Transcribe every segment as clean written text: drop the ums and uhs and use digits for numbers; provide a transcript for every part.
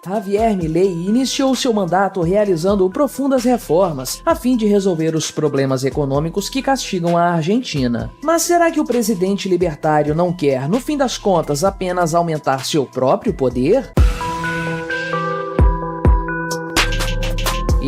Javier Milei iniciou seu mandato realizando profundas reformas a fim de resolver os problemas econômicos que castigam a Argentina. Mas será que o presidente libertário não quer, no fim das contas, apenas aumentar seu próprio poder?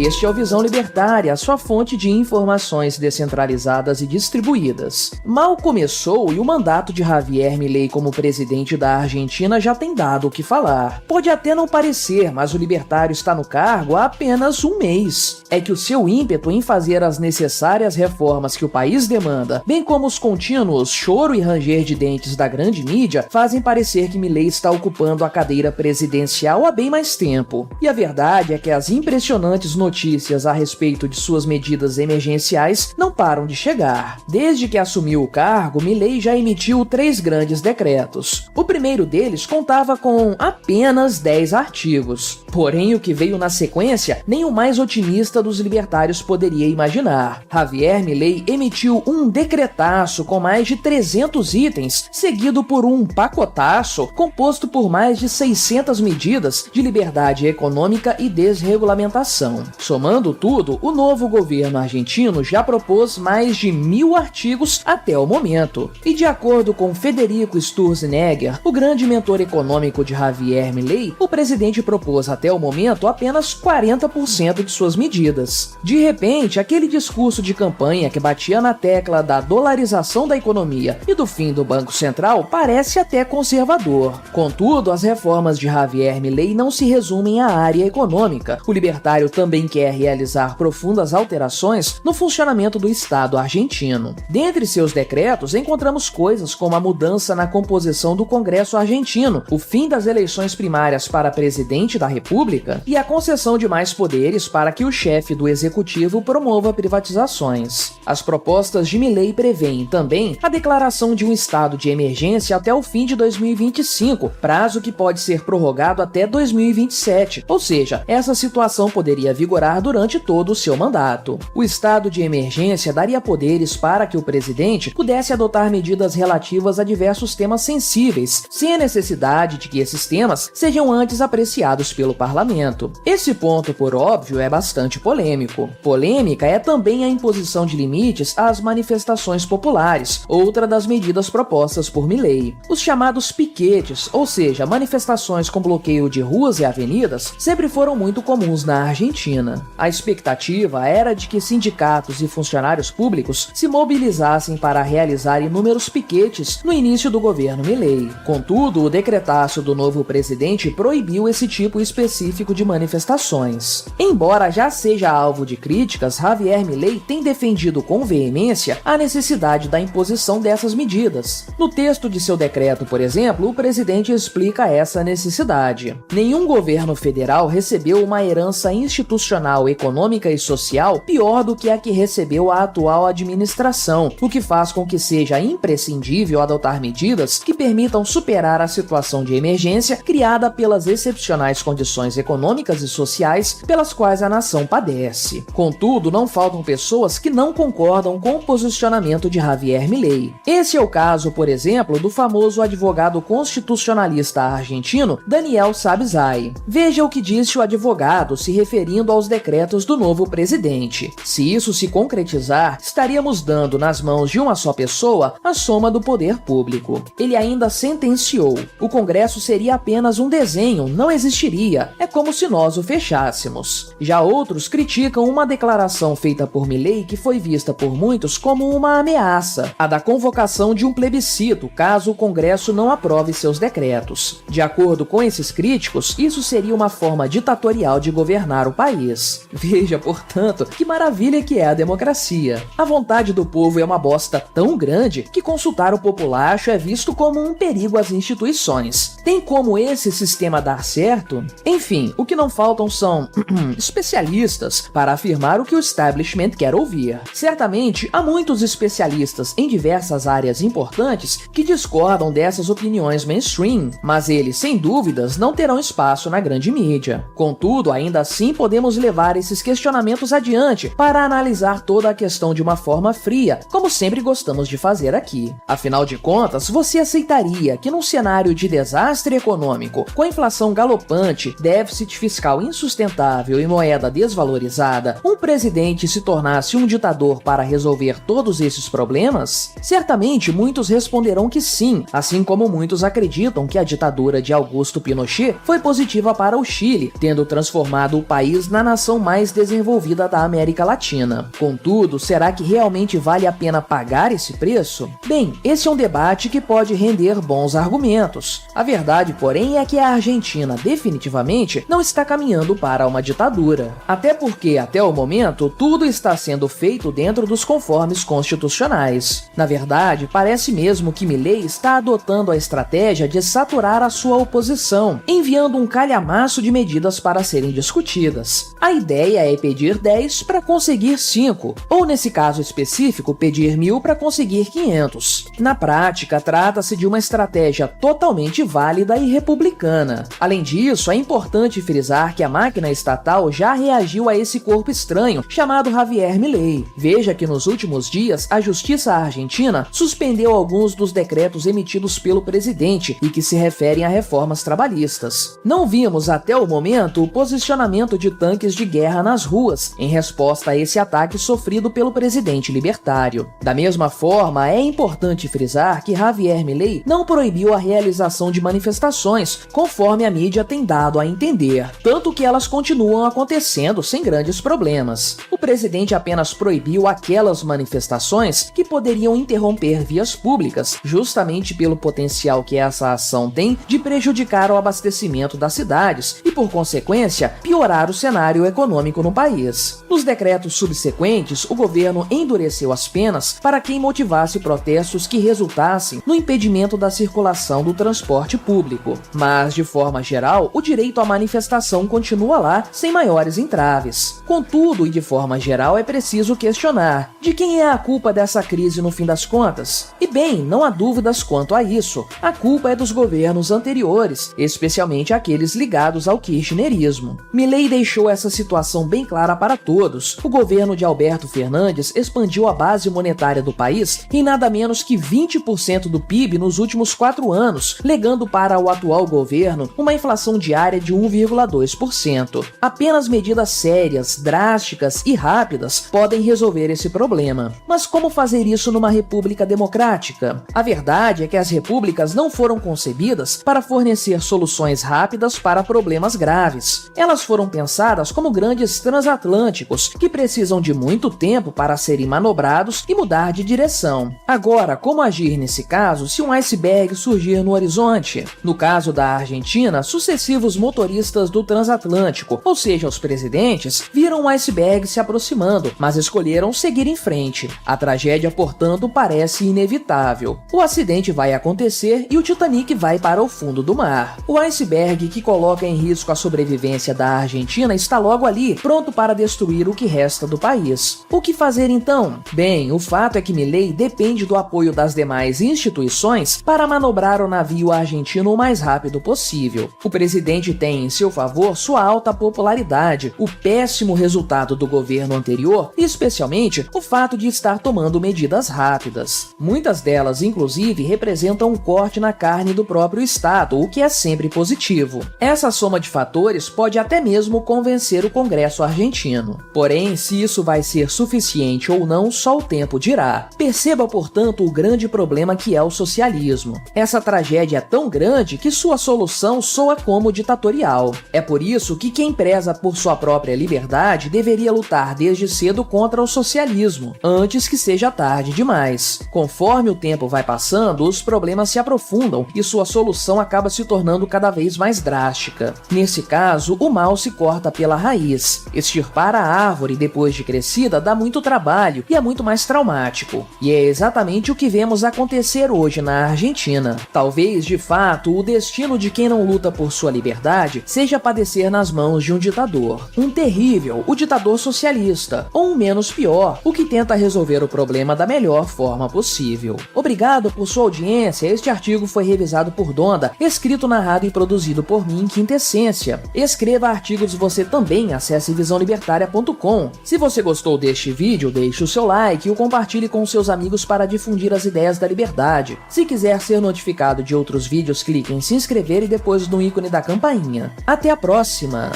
Este é o Visão Libertária, sua fonte de informações descentralizadas e distribuídas. Mal começou e o mandato de Javier Milei como presidente da Argentina já tem dado o que falar. Pode até não parecer, mas o libertário está no cargo há apenas um mês. É que o seu ímpeto em fazer as necessárias reformas que o país demanda, bem como os contínuos choro e ranger de dentes da grande mídia, fazem parecer que Milei está ocupando a cadeira presidencial há bem mais tempo. E a verdade é que as impressionantes notícias a respeito de suas medidas emergenciais não param de chegar. Desde que assumiu o cargo, Milei já emitiu 3 grandes decretos. O primeiro deles contava com apenas 10 artigos. Porém, o que veio na sequência, nem o mais otimista dos libertários poderia imaginar. Javier Milei emitiu um decretaço com mais de 300 itens, seguido por um pacotaço composto por mais de 600 medidas de liberdade econômica e desregulamentação. Somando tudo, o novo governo argentino já propôs mais de 1000 artigos até o momento. E de acordo com Federico Sturzenegger, o grande mentor econômico de Javier Milei, o presidente propôs até o momento apenas 40% de suas medidas. De repente, aquele discurso de campanha que batia na tecla da dolarização da economia e do fim do Banco Central parece até conservador. Contudo, as reformas de Javier Milei não se resumem à área econômica. O libertário também quer realizar profundas alterações no funcionamento do Estado argentino. Dentre seus decretos, encontramos coisas como a mudança na composição do Congresso argentino, o fim das eleições primárias para presidente da República e a concessão de mais poderes para que o chefe do executivo promova privatizações. As propostas de Milei prevêem também a declaração de um estado de emergência até o fim de 2025, prazo que pode ser prorrogado até 2027, ou seja, essa situação poderia vigorar durante todo o seu mandato. O estado de emergência daria poderes para que o presidente pudesse adotar medidas relativas a diversos temas sensíveis, sem a necessidade de que esses temas sejam antes apreciados pelo parlamento. Esse ponto, por óbvio, é bastante polêmico. Polêmica é também a imposição de limites às manifestações populares, outra das medidas propostas por Milei. Os chamados piquetes, ou seja, manifestações com bloqueio de ruas e avenidas, sempre foram muito comuns na Argentina. A expectativa era de que sindicatos e funcionários públicos se mobilizassem para realizar inúmeros piquetes no início do governo Milei. Contudo, o decretaço do novo presidente proibiu esse tipo específico de manifestações. Embora já seja alvo de críticas, Javier Milei tem defendido com veemência a necessidade da imposição dessas medidas. No texto de seu decreto, por exemplo, o presidente explica essa necessidade. Nenhum governo federal recebeu uma herança institucional, econômica e social pior do que a que recebeu a atual administração, o que faz com que seja imprescindível adotar medidas que permitam superar a situação de emergência criada pelas excepcionais condições econômicas e sociais pelas quais a nação padece. Contudo, não faltam pessoas que não concordam com o posicionamento de Javier Milei. Esse é o caso, por exemplo, do famoso advogado constitucionalista argentino Daniel Sabzai. Veja o que disse o advogado se referindo aos decretos do novo presidente. Se isso se concretizar, estaríamos dando nas mãos de uma só pessoa a soma do poder público. Ele ainda sentenciou: o Congresso seria apenas um desenho, não existiria. É como se nós o fechássemos. Já outros criticam uma declaração feita por Milei que foi vista por muitos como uma ameaça, a da convocação de um plebiscito caso o Congresso não aprove seus decretos. De acordo com esses críticos, isso seria uma forma ditatorial de governar o país. Veja, portanto, que maravilha que é a democracia. A vontade do povo é uma bosta tão grande que consultar o populacho é visto como um perigo às instituições. Tem como esse sistema dar certo? Enfim, o que não faltam são especialistas para afirmar o que o establishment quer ouvir. Certamente, há muitos especialistas em diversas áreas importantes que discordam dessas opiniões mainstream, mas eles, sem dúvidas, não terão espaço na grande mídia. Contudo, ainda assim podemos levar esses questionamentos adiante para analisar toda a questão de uma forma fria, como sempre gostamos de fazer aqui. Afinal de contas, você aceitaria que num cenário de desastre econômico, com inflação galopante, déficit fiscal insustentável e moeda desvalorizada, um presidente se tornasse um ditador para resolver todos esses problemas? Certamente muitos responderão que sim, assim como muitos acreditam que a ditadura de Augusto Pinochet foi positiva para o Chile, tendo transformado o país na nação mais desenvolvida da América Latina. Contudo, será que realmente vale a pena pagar esse preço? Bem, esse é um debate que pode render bons argumentos. A verdade, porém, é que a Argentina definitivamente não está caminhando para uma ditadura. Até porque, até o momento, tudo está sendo feito dentro dos conformes constitucionais. Na verdade, parece mesmo que Milei está adotando a estratégia de saturar a sua oposição, enviando um calhamaço de medidas para serem discutidas. A ideia é pedir 10 para conseguir 5, ou nesse caso específico, pedir 1.000 para conseguir 500. Na prática, trata-se de uma estratégia totalmente válida e republicana. Além disso, é importante frisar que a máquina estatal já reagiu a esse corpo estranho chamado Javier Milei. Veja que nos últimos dias, a Justiça Argentina suspendeu alguns dos decretos emitidos pelo presidente e que se referem a reformas trabalhistas. Não vimos até o momento o posicionamento de tanques de guerra nas ruas, em resposta a esse ataque sofrido pelo presidente libertário. Da mesma forma, é importante frisar que Javier Milei não proibiu a realização de manifestações, conforme a mídia tem dado a entender, tanto que elas continuam acontecendo sem grandes problemas. O presidente apenas proibiu aquelas manifestações que poderiam interromper vias públicas, justamente pelo potencial que essa ação tem de prejudicar o abastecimento das cidades e, por consequência, piorar o cenário econômico no país. Nos decretos subsequentes, o governo endureceu as penas para quem motivasse protestos que resultassem no impedimento da circulação do transporte público. Mas, de forma geral, o direito à manifestação continua lá, sem maiores entraves. Contudo, e de forma geral, é preciso questionar: de quem é a culpa dessa crise no fim das contas? E bem, não há dúvidas quanto a isso. A culpa é dos governos anteriores, especialmente aqueles ligados ao kirchnerismo. Milei deixou essa situação bem clara para todos. O governo de Alberto Fernandes expandiu a base monetária do país em nada menos que 20% do PIB nos últimos 4 anos, legando para o atual governo uma inflação diária de 1,2%. Apenas medidas sérias, drásticas e rápidas podem resolver esse problema. Mas como fazer isso numa república democrática? A verdade é que as repúblicas não foram concebidas para fornecer soluções rápidas para problemas graves. Elas foram pensadas como grandes transatlânticos que precisam de muito tempo para serem manobrados e mudar de direção. Agora, como agir nesse caso se um iceberg surgir no horizonte? No caso da Argentina, sucessivos motoristas do transatlântico, ou seja, os presidentes, viram um iceberg se aproximando, mas escolheram seguir em frente. A tragédia, portanto, parece inevitável. O acidente vai acontecer e o Titanic vai para o fundo do mar. O iceberg que coloca em risco a sobrevivência da Argentina está logo ali, pronto para destruir o que resta do país. O que fazer então? Bem, o fato é que Milei depende do apoio das demais instituições para manobrar o navio argentino o mais rápido possível. O presidente tem em seu favor sua alta popularidade, o péssimo resultado do governo anterior e, especialmente, o fato de estar tomando medidas rápidas. Muitas delas, inclusive, representam um corte na carne do próprio Estado, o que é sempre positivo. Essa soma de fatores pode até mesmo convencer o Congresso argentino. Porém, se isso vai ser suficiente ou não, só o tempo dirá. Perceba, portanto, o grande problema que é o socialismo. Essa tragédia é tão grande que sua solução soa como ditatorial. É por isso que quem preza por sua própria liberdade deveria lutar desde cedo contra o socialismo, antes que seja tarde demais. Conforme o tempo vai passando, os problemas se aprofundam e sua solução acaba se tornando cada vez mais drástica. Nesse caso, o mal se corta pela raiz. Extirpar a árvore depois de crescida dá muito trabalho e é muito mais traumático. E é exatamente o que vemos acontecer hoje na Argentina. Talvez, de fato, o destino de quem não luta por sua liberdade seja padecer nas mãos de um ditador. Um terrível, o ditador socialista, ou um menos pior, o que tenta resolver o problema da melhor forma possível. Obrigado por sua audiência. Este artigo foi revisado por Donda, escrito, narrado e produzido por mim, Quintessência. Escreva artigos você também, acesse visãolibertaria.com. Se você gostou deste vídeo, deixe o seu like e o compartilhe com seus amigos para difundir as ideias da liberdade. Se quiser ser notificado de outros vídeos, clique em se inscrever e depois no ícone da campainha. Até a próxima!